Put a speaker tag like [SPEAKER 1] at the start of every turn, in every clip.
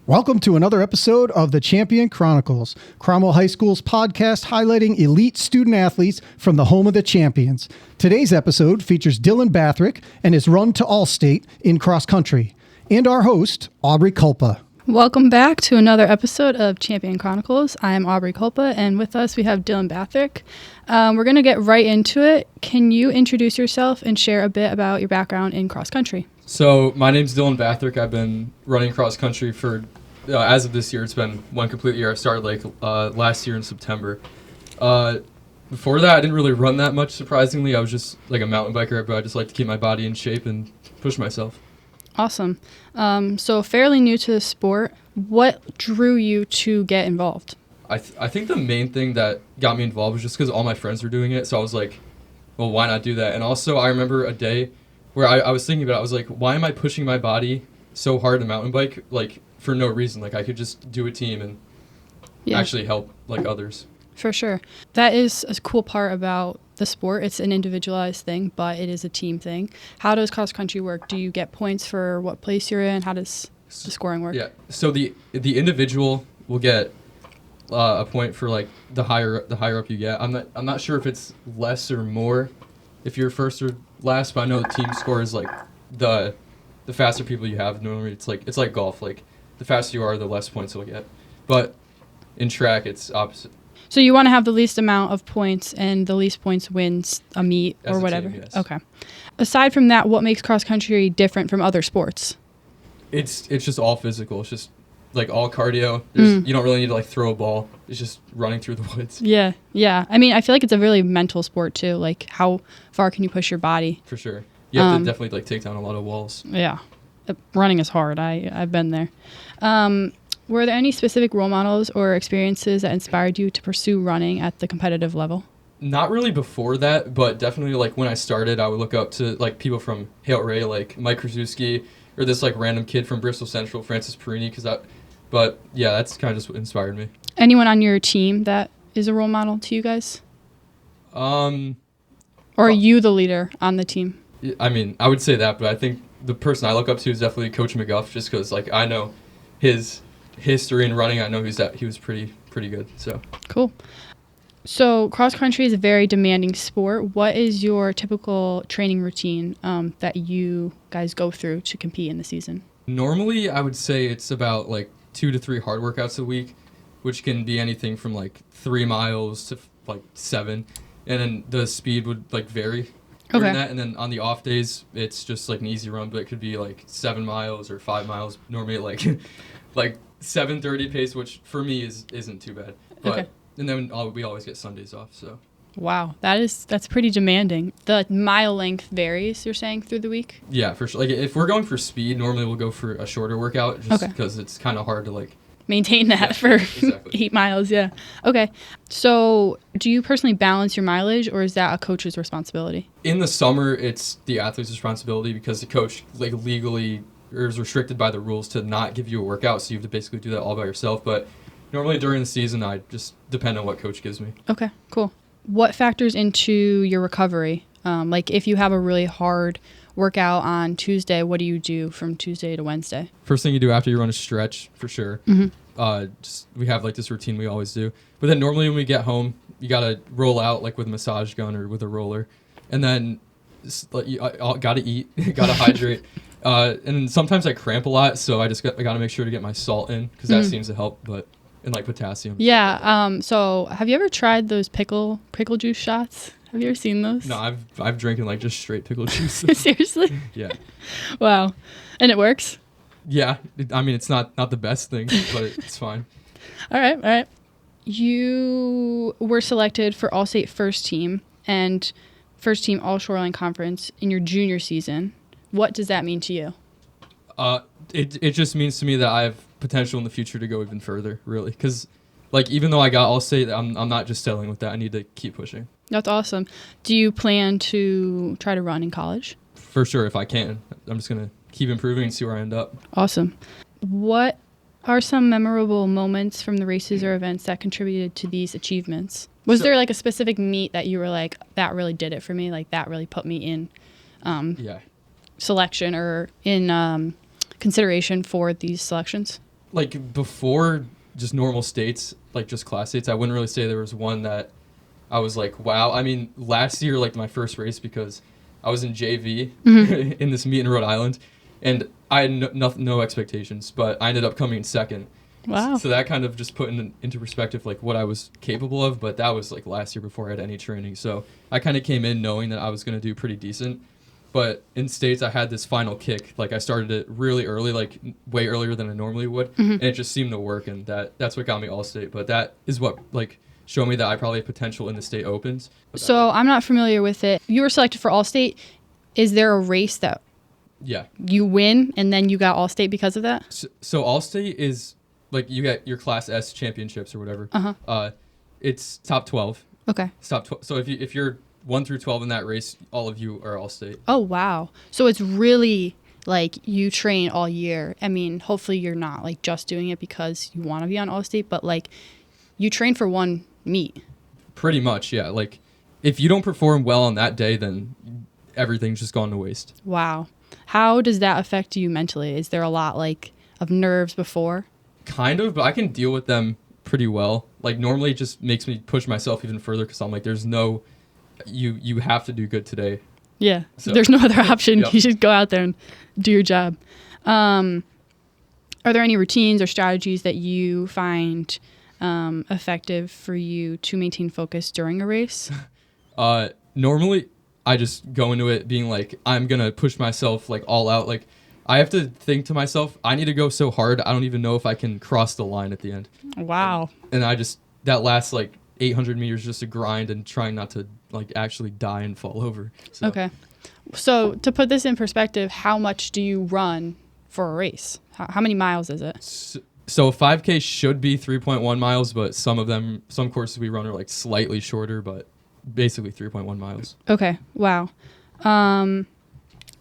[SPEAKER 1] Welcome to another episode of the Champion Chronicles, Cromwell High School's podcast highlighting elite student athletes from the home of the champions. Today's episode features Dylan Bathrick and his run to All-State in cross country, and our host, Aubrey Kulpa.
[SPEAKER 2] Welcome back to another episode of Champion Chronicles. I'm Aubrey Kulpa, and with us we have Dylan Bathrick. We're going to get right into it. Can you introduce yourself and share a bit about your background in cross country?
[SPEAKER 3] So my name's Dylan Bathrick. I've been running cross country for, as of this year, it's been one complete year. I started last year in September. Before that, I didn't really run that much, surprisingly. I was just like a mountain biker, but I just like to keep my body in shape and push myself.
[SPEAKER 2] Awesome. So fairly new to the sport. What drew you to get involved?
[SPEAKER 3] I think the main thing that got me involved was just because all my friends were doing it. So I was like, well, why not do that? And also I remember a day where I was thinking about it. I was like, why am I pushing my body so hard to mountain bike, like, for no reason? Like, I could just do a team and actually help, like, others.
[SPEAKER 2] For sure. That is a cool part about the sport. It's an individualized thing, but it is a team thing. How does cross country work? Do you get points for what place you're in? How does the scoring work?
[SPEAKER 3] Yeah. So the individual will get a point for like the higher up you get. I'm not sure if it's less or more if you're first or last, but I know the team score is like the faster people you have. Normally it's like golf. Like the faster you are, the less points you'll get. But in track, it's opposite.
[SPEAKER 2] So you want to have the least amount of points, and the least points wins a meet
[SPEAKER 3] As
[SPEAKER 2] or
[SPEAKER 3] a
[SPEAKER 2] whatever.
[SPEAKER 3] team, yes.
[SPEAKER 2] Okay. Aside from that, what makes cross country different from other sports?
[SPEAKER 3] It's just all physical. It's just like all cardio. You don't really need to like throw a ball. It's just running through the woods.
[SPEAKER 2] Yeah. I mean, I feel like it's a really mental sport too. Like, how far can you push your body?
[SPEAKER 3] For sure. You have to definitely like take down a lot of walls.
[SPEAKER 2] Yeah. Running is hard. I've been there. Were there any specific role models or experiences that inspired you to pursue running at the competitive level?
[SPEAKER 3] Not really before that, but definitely like when I started, I would look up to like people from Hale Ray, like Mike Krasuski, or this like random kid from Bristol Central, Francis Perini, but yeah, that's kind of just what inspired me.
[SPEAKER 2] Anyone on your team that is a role model to you guys? Or are you the leader on the team?
[SPEAKER 3] I mean, I would say that, but I think the person I look up to is definitely Coach McGuff, just because like I know his history in running. I know he was pretty good. So
[SPEAKER 2] cool. So cross country is a very demanding sport. What is your typical training routine that you guys go through to compete in the season?
[SPEAKER 3] Normally, I would say it's about like 2 to 3 hard workouts a week, which can be anything from like 3 miles to like 7, and then the speed would like vary.
[SPEAKER 2] Okay.
[SPEAKER 3] That, and then on the off days, it's just like an easy run, but it could be like 7 miles or 5 miles. Normally, like 7:30 pace, which for me isn't too bad. But,
[SPEAKER 2] okay.
[SPEAKER 3] And then we always get Sundays off. So.
[SPEAKER 2] Wow, that's pretty demanding. The mile length varies, you're saying, through the week?
[SPEAKER 3] Yeah, for sure. Like if we're going for speed, normally we'll go for a shorter workout, just because it's kind of hard to like
[SPEAKER 2] maintain that for exactly. 8 miles. Yeah. Okay. So do you personally balance your mileage, or is that a coach's responsibility? In
[SPEAKER 3] the summer, it's the athlete's responsibility because the coach like legally is restricted by the rules to not give you a workout, so you have to basically do that all by yourself. But normally during the season, I just depend on what coach gives me.
[SPEAKER 2] Okay, cool. What factors into your recovery? Like if you have a really hard workout on Tuesday, what do you do from Tuesday to Wednesday?
[SPEAKER 3] First thing you do after you run is stretch, for sure. We have like this routine we always do. But then normally when we get home, you got to roll out like with a massage gun or with a roller. And then you got to eat, got to hydrate. And sometimes I cramp a lot, so I got to make sure to get my salt in because that seems to help, and like potassium.
[SPEAKER 2] Yeah. So have you ever tried those pickle juice shots? Have you ever seen those?
[SPEAKER 3] No, I've drinking like just straight pickle juice.
[SPEAKER 2] Seriously?
[SPEAKER 3] Yeah.
[SPEAKER 2] Wow. And it works?
[SPEAKER 3] Yeah. I mean, it's not the best thing, but it's fine.
[SPEAKER 2] All right. You were selected for All-State First Team and First Team All-Shoreline Conference in your junior season. What does that mean to you?
[SPEAKER 3] It just means to me that I have potential in the future to go even further, really. Because, like, even though I got All-State, I'm not just settling with that. I need to keep pushing.
[SPEAKER 2] That's awesome. Do you plan to try to run in college?
[SPEAKER 3] For sure, if I can. I'm just going to keep improving and see where I end up.
[SPEAKER 2] Awesome. What are some memorable moments from the races or events that contributed to these achievements? Was there, like, a specific meet that you were like, that really did it for me? Like, that really put me in selection or in consideration for these selections?
[SPEAKER 3] Like before just normal states, like just class states, I wouldn't really say there was one that I was like, wow. I mean, last year, like my first race, because I was in JV in this meet in Rhode Island, and I had no expectations, but I ended up coming in second.
[SPEAKER 2] Wow.
[SPEAKER 3] So that kind of just put into perspective like what I was capable of, but that was like last year before I had any training. So I kind of came in knowing that I was going to do pretty decent. But in states, I had this final kick. Like I started it really early, like way earlier than I normally would, and it just seemed to work, and that's what got me All-State. But that is what like showed me that I probably have potential in the state opens.
[SPEAKER 2] So I'm not familiar with it. You were selected for All-State. Is there a race that you win and then you got All-State because of that?
[SPEAKER 3] So All-State is like you get your Class S championships or whatever. It's top 12.
[SPEAKER 2] Okay.
[SPEAKER 3] It's top 12. So if you're 1 through 12 in that race, all of you are All-State.
[SPEAKER 2] Oh, wow. So it's really like you train all year. I mean, hopefully you're not like just doing it because you want to be on All-State, but like you train for one meet.
[SPEAKER 3] Pretty much, yeah. Like if you don't perform well on that day, then everything's just gone to waste.
[SPEAKER 2] Wow. How does that affect you mentally? Is there a lot like of nerves before?
[SPEAKER 3] Kind of, but I can deal with them pretty well. Like normally it just makes me push myself even further because I'm like, there's no, you have to do good today.
[SPEAKER 2] Yeah.
[SPEAKER 3] So,
[SPEAKER 2] there's no other option.
[SPEAKER 3] Yep.
[SPEAKER 2] You should go out there and do your job. Are there any routines or strategies that you find effective for you to maintain focus during a race?
[SPEAKER 3] Normally I just go into it being like, I'm going to push myself like all out. Like I have to think to myself, I need to go so hard. I don't even know if I can cross the line at the end.
[SPEAKER 2] Wow.
[SPEAKER 3] And I just, that last like 800 meters just a grind and trying not to like actually die and fall over. So.
[SPEAKER 2] Okay. So to put this in perspective, how much do you run for a race? How many miles is it?
[SPEAKER 3] So 5K should be 3.1 miles, but some courses we run are like slightly shorter, but basically 3.1 miles.
[SPEAKER 2] Okay. Wow.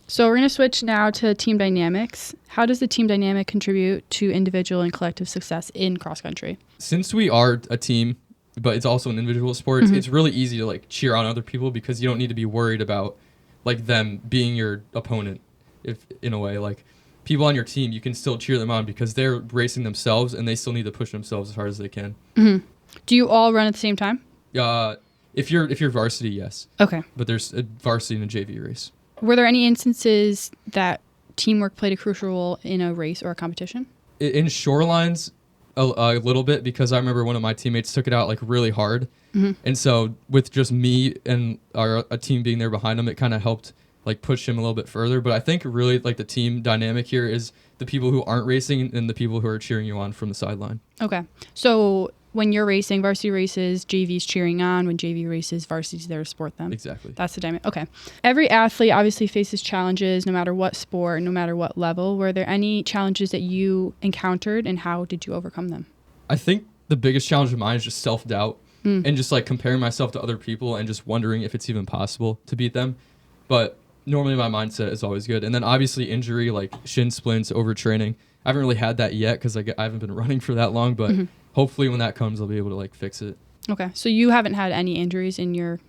[SPEAKER 2] So we're going to switch now to team dynamics. How does the team dynamic contribute to individual and collective success in cross country?
[SPEAKER 3] Since we are a team, but it's also an individual sport, it's really easy to like cheer on other people because you don't need to be worried about like them being your opponent. If in a way, like people on your team, you can still cheer them on because they're racing themselves and they still need to push themselves as hard as they can.
[SPEAKER 2] Do you all run at the same time?
[SPEAKER 3] If you're varsity, yes.
[SPEAKER 2] Okay.
[SPEAKER 3] But there's a varsity and a JV race.
[SPEAKER 2] Were there any instances that teamwork played a crucial role in a race or a competition?
[SPEAKER 3] In shorelines, a little bit, because I remember one of my teammates took it out like really hard. And so with just me and a team being there behind him, it kind of helped like push him a little bit further. But I think really like the team dynamic here is the people who aren't racing and the people who are cheering you on from the sideline.
[SPEAKER 2] Okay. So when you're racing varsity races, JV's cheering on. When JV races, varsity's there to support them.
[SPEAKER 3] Exactly.
[SPEAKER 2] That's the dynamic. Okay. Every athlete obviously faces challenges no matter what sport, no matter what level. Were there any challenges that you encountered and how did you overcome them?
[SPEAKER 3] I think the biggest challenge of mine is just self-doubt and just like comparing myself to other people and just wondering if it's even possible to beat them. But normally my mindset is always good. And then obviously injury, like shin splints, overtraining. I haven't really had that yet because I haven't been running for that long, but hopefully when that comes, I'll be able to like fix it.
[SPEAKER 2] Okay. So you haven't had any injuries in your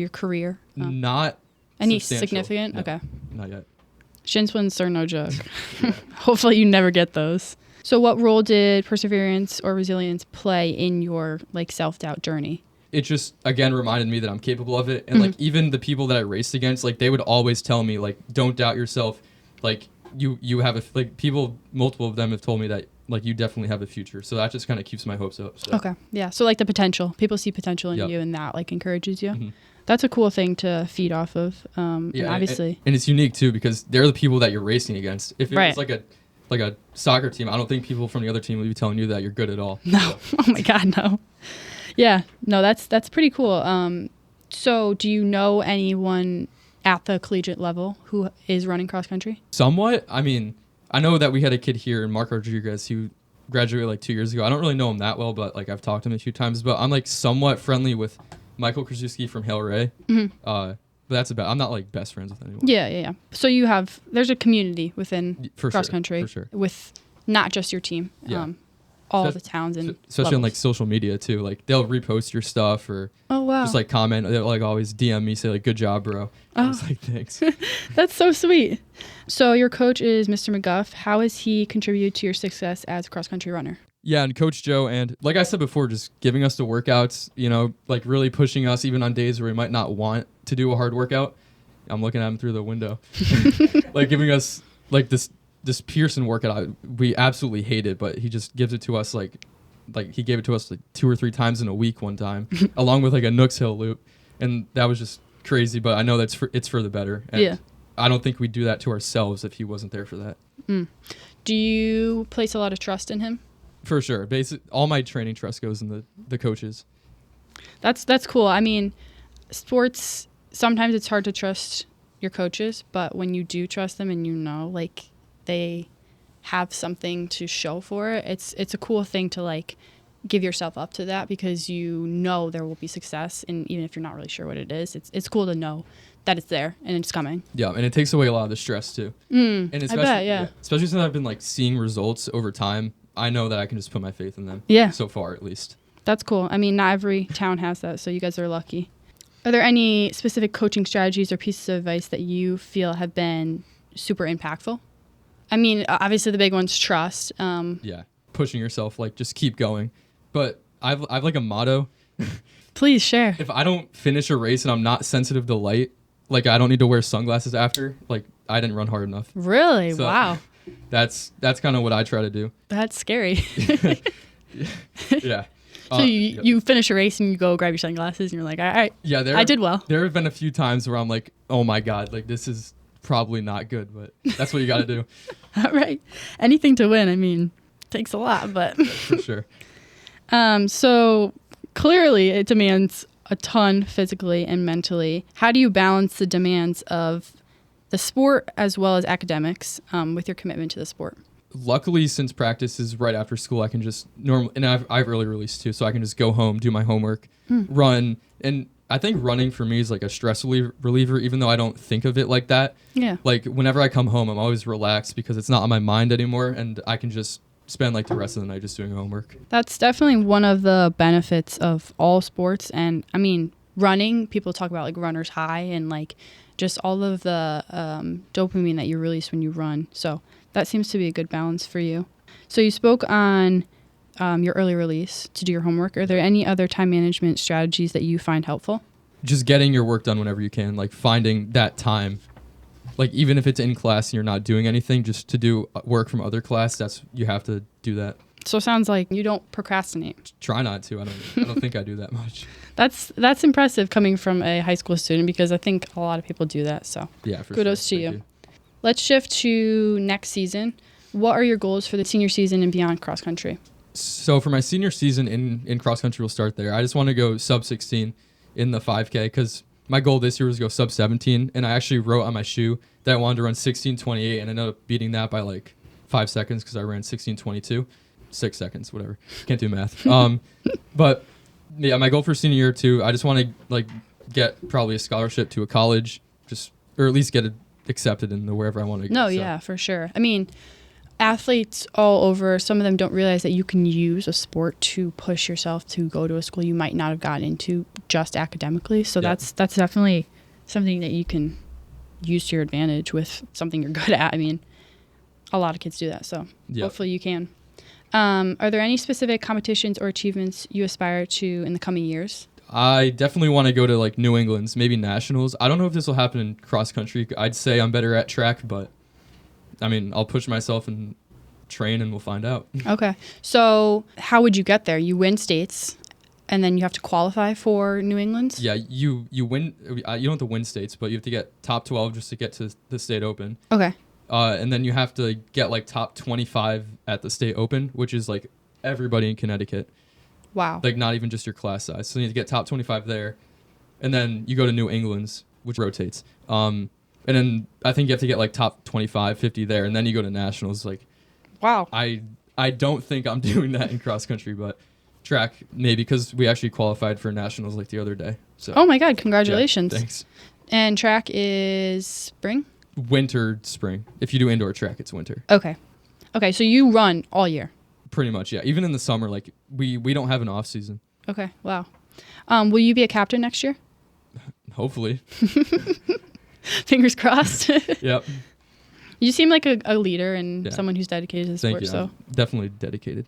[SPEAKER 2] career?
[SPEAKER 3] Not
[SPEAKER 2] any
[SPEAKER 3] substantial.
[SPEAKER 2] significant?
[SPEAKER 3] No,
[SPEAKER 2] okay.
[SPEAKER 3] Not yet.
[SPEAKER 2] Shin splints are no joke. Hopefully you never get those. So what role did perseverance or resilience play in your like self-doubt journey?
[SPEAKER 3] It just, again, reminded me that I'm capable of it. And like even the people that I raced against, like they would always tell me like, don't doubt yourself. Like you have multiple of them have told me that like you definitely have a future. So that just kind of keeps my hopes up. So.
[SPEAKER 2] Okay. Yeah. So like the potential, people see potential in you and that like encourages you. That's a cool thing to feed off of. And obviously.
[SPEAKER 3] And it's unique too, because they're the people that you're racing against. If it was like a soccer team, I don't think people from the other team would be telling you that you're good at all.
[SPEAKER 2] No. Oh my God, no. Yeah. No, that's pretty cool. So do you know anyone at the collegiate level who is running cross country?
[SPEAKER 3] Somewhat. I mean, I know that we had a kid here, Mark Rodriguez, who graduated like 2 years ago. I don't really know him that well, but like I've talked to him a few times. But I'm like somewhat friendly with Michael Krzyzewski from Hail Ray. But that's about. I'm not like best friends with anyone.
[SPEAKER 2] Yeah. So there's a community within cross country
[SPEAKER 3] for sure.
[SPEAKER 2] with not just your team.
[SPEAKER 3] Yeah.
[SPEAKER 2] all the towns and
[SPEAKER 3] especially on
[SPEAKER 2] levels.
[SPEAKER 3] like social media too. Like they'll repost your stuff or
[SPEAKER 2] Oh, wow.
[SPEAKER 3] just like comment. They'll like always DM me, say like good job, bro. I was like, thanks.
[SPEAKER 2] That's so sweet. So your coach is Mr. McGuff. How has he contributed to your success as a cross country runner?
[SPEAKER 3] Yeah, and Coach Joe, and like I said before, just giving us the workouts, you know, like really pushing us even on days where we might not want to do a hard workout. I'm looking at him through the window. Like giving us like this Pearson workout we absolutely hate it, but he just gives it to us like he gave it to us like 2 or 3 times in a week one time, along with like a Nooks Hill loop, and that was just crazy. But I know it's for the better. And
[SPEAKER 2] yeah.
[SPEAKER 3] I don't think we'd do that to ourselves if he wasn't there for that.
[SPEAKER 2] Do you place a lot of trust in him?
[SPEAKER 3] For sure. All my training trust goes in the coaches.
[SPEAKER 2] That's cool. I mean, sports, sometimes it's hard to trust your coaches, but when you do trust them and you know, like, they have something to show for it, it's a cool thing to, like, give yourself up to that because you know there will be success, and even if you're not really sure what it is, it's cool to know that it's there and it's coming.
[SPEAKER 3] Yeah, and it takes away a lot of the stress, too. And especially,
[SPEAKER 2] I bet, yeah.
[SPEAKER 3] Especially since I've been, like, seeing results over time, I know that I can just put my faith in them.
[SPEAKER 2] Yeah.
[SPEAKER 3] So far, at least.
[SPEAKER 2] That's cool. I mean, not every town has that, so you guys are lucky. Are there any specific coaching strategies or pieces of advice that you feel have been super impactful? I mean, obviously the big one's trust.
[SPEAKER 3] Yeah, pushing yourself, like, just keep going. But I've like a motto.
[SPEAKER 2] Please share.
[SPEAKER 3] If I don't finish a race and I'm not sensitive to light, like, I don't need to wear sunglasses after, like, I didn't run hard enough.
[SPEAKER 2] Really?
[SPEAKER 3] So,
[SPEAKER 2] wow.
[SPEAKER 3] That's kind of what I try to do.
[SPEAKER 2] That's scary.
[SPEAKER 3] Yeah.
[SPEAKER 2] So you finish a race and you go grab your sunglasses and you're like, all right,
[SPEAKER 3] yeah,
[SPEAKER 2] I did well.
[SPEAKER 3] There have been a few times where I'm like, oh my God, like this is probably not good, but that's what you got to do.
[SPEAKER 2] All right. Anything to win, I mean, takes a lot, but.
[SPEAKER 3] For sure.
[SPEAKER 2] So clearly it demands a ton physically and mentally. How do you balance the demands of the sport as well as academics with your commitment to the sport?
[SPEAKER 3] Luckily, since practice is right after school, I can just and I've early released too, so I can just go home, do my homework, run. And I think running for me is like a stress reliever, even though I don't think of it like that.
[SPEAKER 2] Yeah.
[SPEAKER 3] Like whenever I come home, I'm always relaxed because it's not on my mind anymore, and I can just spend like the rest of the night just doing homework. That's
[SPEAKER 2] definitely one of the benefits of all sports. And I mean, running, people talk about like runner's high and like just all of the dopamine that you release when you run. So that seems to be a good balance for you. So you spoke on your early release to do your homework. Are there any other time management strategies that you find helpful?
[SPEAKER 3] Just getting your work done whenever you can, like finding that time. Like even if it's in class and you're not doing anything, just to do work from other class, you have to do that.
[SPEAKER 2] So it sounds like you don't procrastinate.
[SPEAKER 3] Try not to. I don't think I do that much.
[SPEAKER 2] That's impressive coming from a high school student because I think a lot of people do that. So
[SPEAKER 3] yeah, for
[SPEAKER 2] kudos
[SPEAKER 3] sure.
[SPEAKER 2] to
[SPEAKER 3] Thank
[SPEAKER 2] you. Let's shift to next season. What are your goals for the senior season and beyond cross country?
[SPEAKER 3] So for my senior season in cross country, we'll start there. I just want to go sub 16 in the 5K because my goal this year was to go sub 17, and I actually wrote on my shoe that I wanted to run 16:28, and I ended up beating that by like 5 seconds because I ran 16:22. 6 seconds, whatever. Can't do math. But yeah, my goal for senior year too, I just want to like get probably a scholarship to a college, or at least get it accepted into wherever I want to go.
[SPEAKER 2] No, yeah, for sure. I mean, athletes all over, some of them don't realize that you can use a sport to push yourself to go to a school you might not have gotten into just academically. So that's definitely something that you can use to your advantage with something you're good at. I mean, a lot of kids do that, so hopefully you can. Are there any specific competitions or achievements you aspire to in the coming years?
[SPEAKER 3] I definitely want to go to like New England's, maybe nationals. I don't know if this will happen in cross country. I'd say I'm better at track, but I mean, I'll push myself and train and we'll find out.
[SPEAKER 2] Okay. So how would you get there? You win states and then you have to qualify for New England's?
[SPEAKER 3] Yeah, you win. You don't have to win states, but you have to get top 12 just to get to the state open.
[SPEAKER 2] Okay.
[SPEAKER 3] And then you have to get like top 25 at the state open, which is like everybody in Connecticut.
[SPEAKER 2] Wow.
[SPEAKER 3] Like not even just your class size. So you need to get top 25 there. And then you go to New England's, which rotates. And then I think you have to get like top 25, 50 there. And then you go to nationals. Like,
[SPEAKER 2] wow.
[SPEAKER 3] I don't think I'm doing that in cross country, but track maybe because we actually qualified for nationals like the other day. So
[SPEAKER 2] oh my God, congratulations.
[SPEAKER 3] Yeah, thanks.
[SPEAKER 2] And track is spring?
[SPEAKER 3] Winter, spring. If you do indoor track, it's winter.
[SPEAKER 2] Okay. So you run all year?
[SPEAKER 3] Pretty much, yeah. Even in the summer, like we don't have an off season.
[SPEAKER 2] Okay, wow. Will you be a captain next year?
[SPEAKER 3] Hopefully.
[SPEAKER 2] Fingers crossed.
[SPEAKER 3] Yep.
[SPEAKER 2] You seem like a leader and someone who's dedicated to the
[SPEAKER 3] Thank
[SPEAKER 2] sport.
[SPEAKER 3] you.
[SPEAKER 2] So
[SPEAKER 3] I'm definitely dedicated.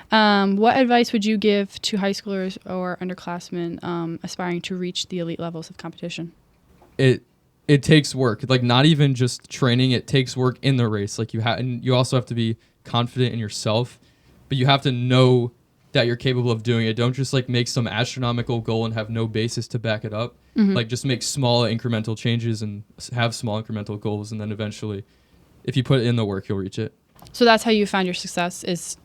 [SPEAKER 2] what advice would you give to high schoolers or underclassmen aspiring to reach the elite levels of competition?
[SPEAKER 3] It takes work. Like not even just training, it takes work in the race. Like and you also have to be confident in yourself, but you have to know that you're capable of doing it. Don't just like make some astronomical goal and have no basis to back it up. Like just make small incremental changes and have small incremental goals, and then eventually if you put in the work, you'll reach it.
[SPEAKER 2] So that's how you found your success, is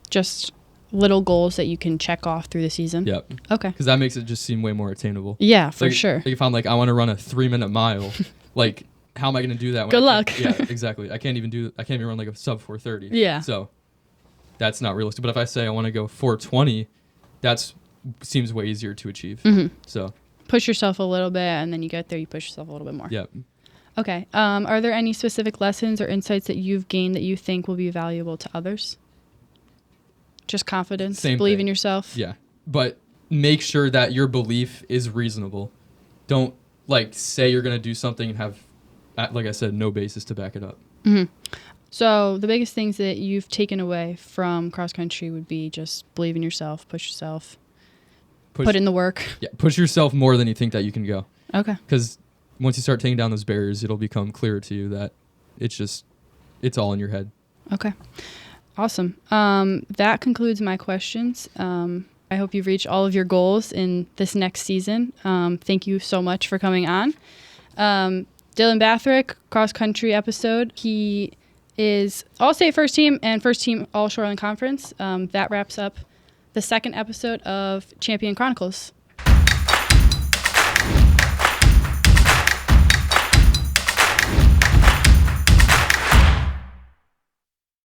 [SPEAKER 2] just little goals that you can check off through the season?
[SPEAKER 3] Yep.
[SPEAKER 2] Okay.
[SPEAKER 3] Because that makes it just seem way more attainable.
[SPEAKER 2] Yeah, for
[SPEAKER 3] like,
[SPEAKER 2] sure.
[SPEAKER 3] Like if I'm like, I want to run a 3-minute mile, like how am I going to do that?
[SPEAKER 2] Good luck.
[SPEAKER 3] Yeah, exactly. I can't even run like a sub 4:30.
[SPEAKER 2] Yeah.
[SPEAKER 3] So that's not realistic. But if I say I want to go 4:20, that seems way easier to achieve. So
[SPEAKER 2] push yourself a little bit, and then you get there, you push yourself a little bit more.
[SPEAKER 3] Yeah.
[SPEAKER 2] Okay. Are there any specific lessons or insights that you've gained that you think will be valuable to others? Just confidence, believe in yourself.
[SPEAKER 3] Yeah. But make sure that your belief is reasonable. Don't like say you're going to do something and have, like I said, no basis to back it up.
[SPEAKER 2] So the biggest things that you've taken away from cross country would be just believe in yourself, push yourself, put in the work.
[SPEAKER 3] Yeah. Push yourself more than you think that you can go.
[SPEAKER 2] Okay.
[SPEAKER 3] Because once you start taking down those barriers, it'll become clearer to you that it's all in your head.
[SPEAKER 2] Okay. Awesome. That concludes my questions. I hope you've reached all of your goals in this next season. Thank you so much for coming on. Dylan Bathrick, cross country episode. He is All-State first team and first team All Shoreline Conference. That wraps up the second episode of Champion Chronicles.